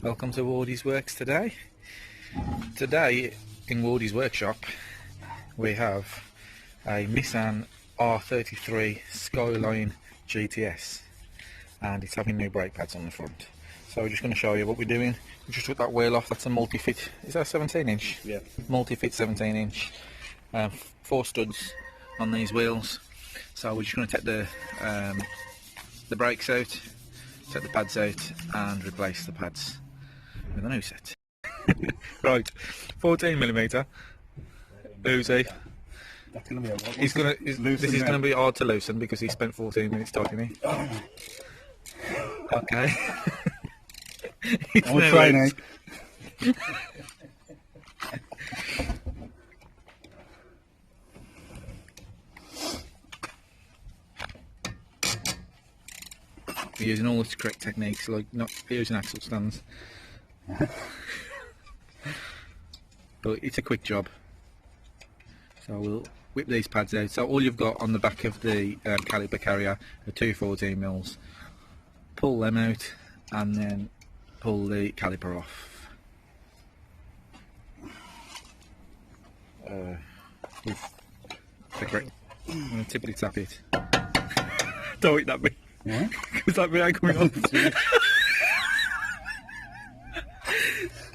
Welcome to Wardy's Works today. Today in Wardy's workshop we have a Nissan r33 Skyline GTS and it's having new brake pads on the front. So we're just going to show you what we're doing. We just took that wheel off. That's a multi-fit, is that a 17 inch? Yeah. Multi-fit 17 inch. 4 studs on these wheels. So we're just going to take the brakes out, take the pads out and replace the pads with a new set. Right, 14mm Uzi. That's gonna be a lot. This is going to be hard to loosen because he spent 14 minutes tightening it. Okay. I'll try now. We're using all the correct techniques, like not using axle stands. But it's a quick job. So we'll whip these pads out. So all you've got on the back of the caliper carrier are 2 14mm. Pull them out and then pull the caliper off. With the correct. I'm going to tippity tap it. Don't hit that bit. Yeah? Because that bit ain't coming on.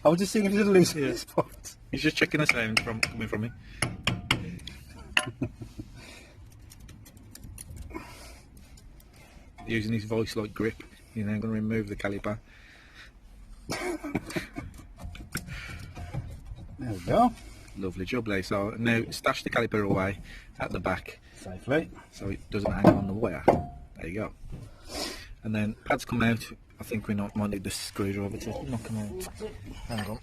I was just thinking a little loose in this spot. He's just checking the sound coming from me. Using his voice like grip, you know, I'm going to remove the caliper. There we go. Lovely job there. So now stash the caliper away at the back Safely. so it doesn't hang on the wire. There you go. And then pads come out. I think we might need the screwdriver to knock them out. Hang on.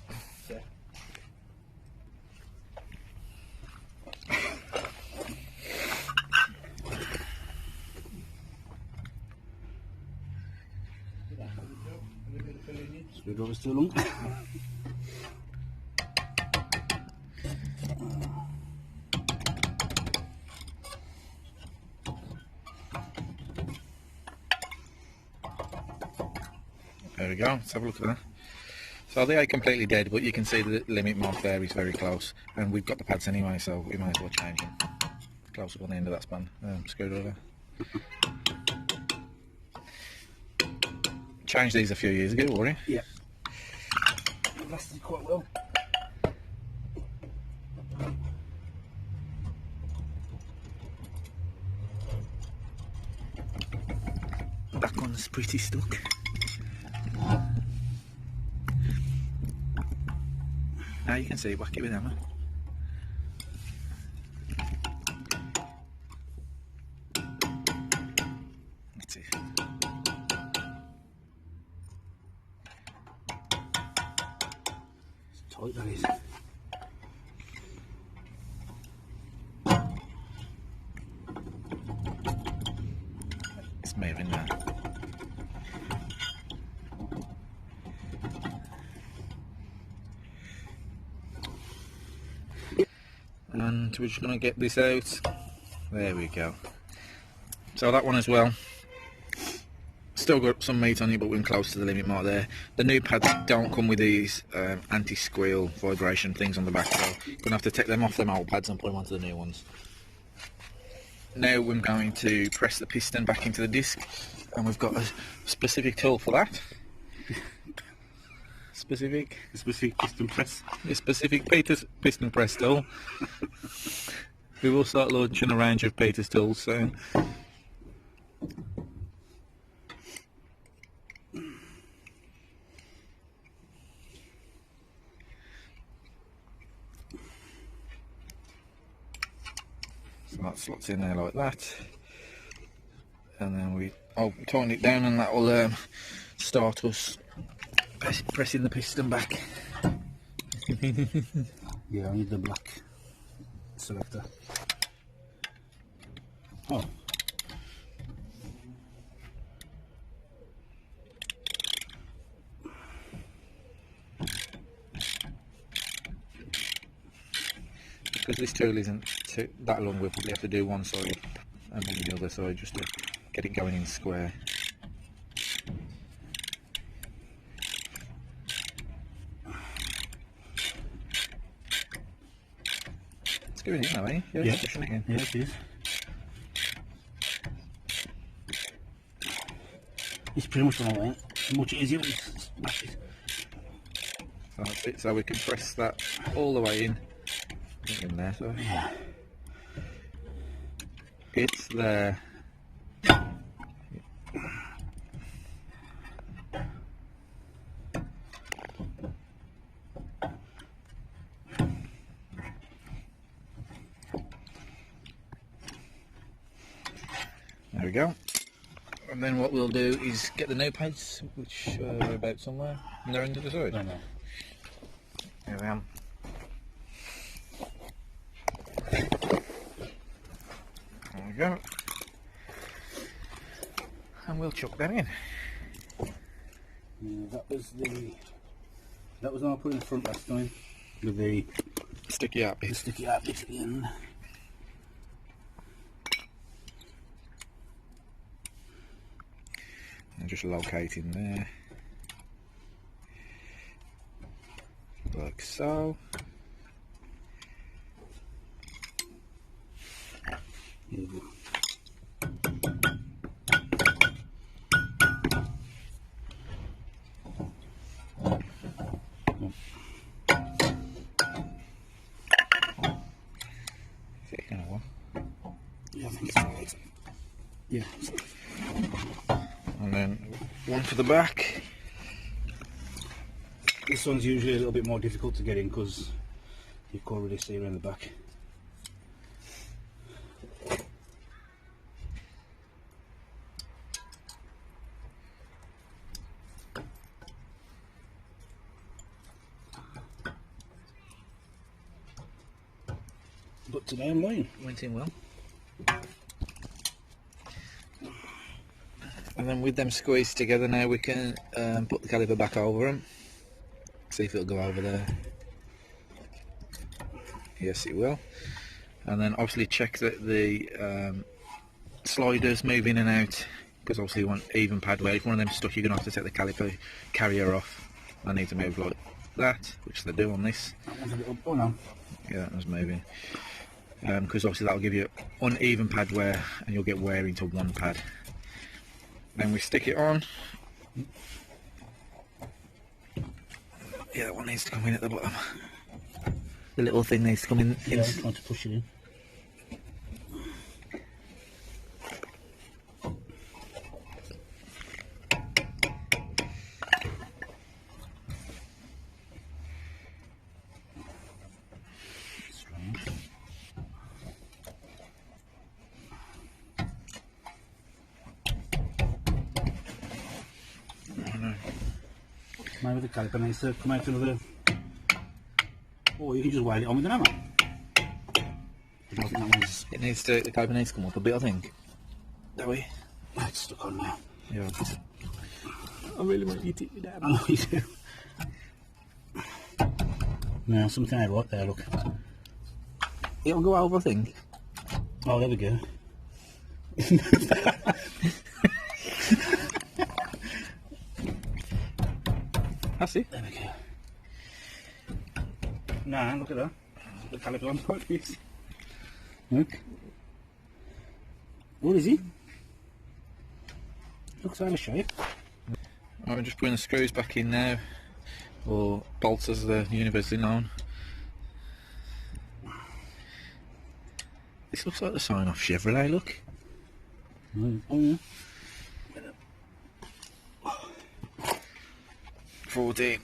Screwdriver's too long. There we go, let's have a look at that. So they are completely dead, but you can see the limit mark there is very close. And we've got the pads anyway, so we might as well change them. Close up on the end of that span. Screwdriver. Changed these a few years ago, Warren. Yeah. It lasted quite well. That one's pretty stuck. Now you can see, whack it with hammer. That's it. It's tight, that is. It's moving now. And we're just going to get this out. There we go. So that one as well. Still got some meat on it, but we're close to the limit mark there. The new pads don't come with these anti-squeal vibration things on the back, so you're going to have to take them off them old pads and put them onto the new ones. Now we're going to press the piston back into the disc, and we've got a specific tool for that. Specific piston press. A specific piston press tool. We will start launching a range of Peter's tools soon. So that slots in there like that, and then we tighten it down, and that will start us pressing the piston back. Yeah, I need the black selector. Oh. Because this tool isn't that long, we'll probably have to do one side and then the other side just to get it going in square. doing it now, eh? Yeah. Pushing it in. Yeah, it is. It's pretty much on the way. Much easier when it's smash it. So that's it. So we can press that all the way in. In there, so Yeah. it's there. There we go. And then what we'll do is get the no pads, which are about somewhere in the end of the side. I know. Here we are. There we go. And we'll chuck them in. Yeah, that was one I put in the front last time with the Sticky out the bit. sticky out bit at the end. And just locating there. Like so. Here we go. You know what? Yeah, I think it's right. Yeah. And then one for the back. This one's usually a little bit more difficult to get in because you can't really see around the back. But today I'm lying. Went in well. And then with them squeezed together now we can put the caliper back over them. See if it'll go over there. Yes, it will. And then obviously check that the sliders move in and out, because obviously you want even pad wear. If one of them stuck, you're going to have to take the caliper carrier off. I need to move like that, which they do on this. That one's a bit up. Oh no. Yeah, that was moving. Because obviously that'll give you uneven pad wear and you'll get wear into one pad. Then we stick it on. Yeah, that one needs to come in at the bottom. The little thing needs to come in. Yeah, I'm trying to push it in. Maybe the caliper needs to come out another. Or you can just wire it on with an hammer. It needs to, the caliper needs to come up a bit, I think. Do we? It's stuck on now. Yeah. I really want you to do that. I know you do. No, something I wrote there, look. It'll go over, I think. Oh, there we go. That's it. There we go. Nah, look at that. The caliper on like this. Look. What is he? Looks out of shape. Right, we're just putting the screws back in now, or bolts as they're universally known. This looks like the sign off Chevrolet, look. Oh yeah. 14.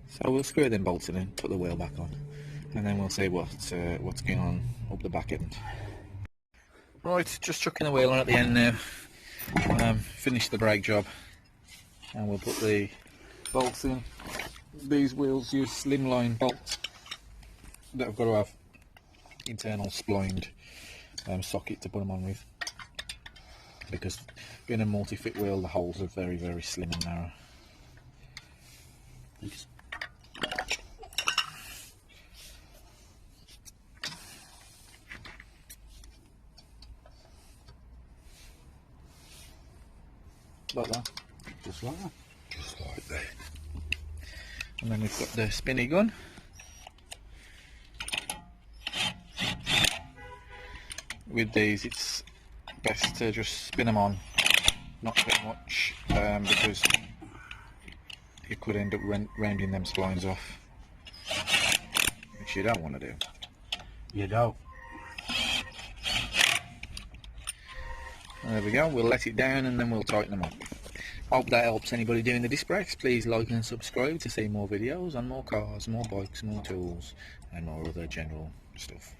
So we'll screw them bolts in, put the wheel back on, and then we'll see what's going on up the back end. Right, just chucking the wheel on at the end now. Finish the brake job, and we'll put the bolts in. These wheels use slimline bolts that have got to have internal splined socket to put them on with, because being a multi-fit wheel, the holes are very, very slim and narrow. Thanks. Like that. Just like that. Just like that. And then we've got the spinny gun. With these, it's best to just spin them on, not too much, because you could end up rending them splines off, which you don't want to do. You don't. There we go, we'll let it down and then we'll tighten them up. Hope that helps anybody doing the disc brakes. Please like and subscribe to see more videos on more cars, more bikes, more tools and more other general stuff.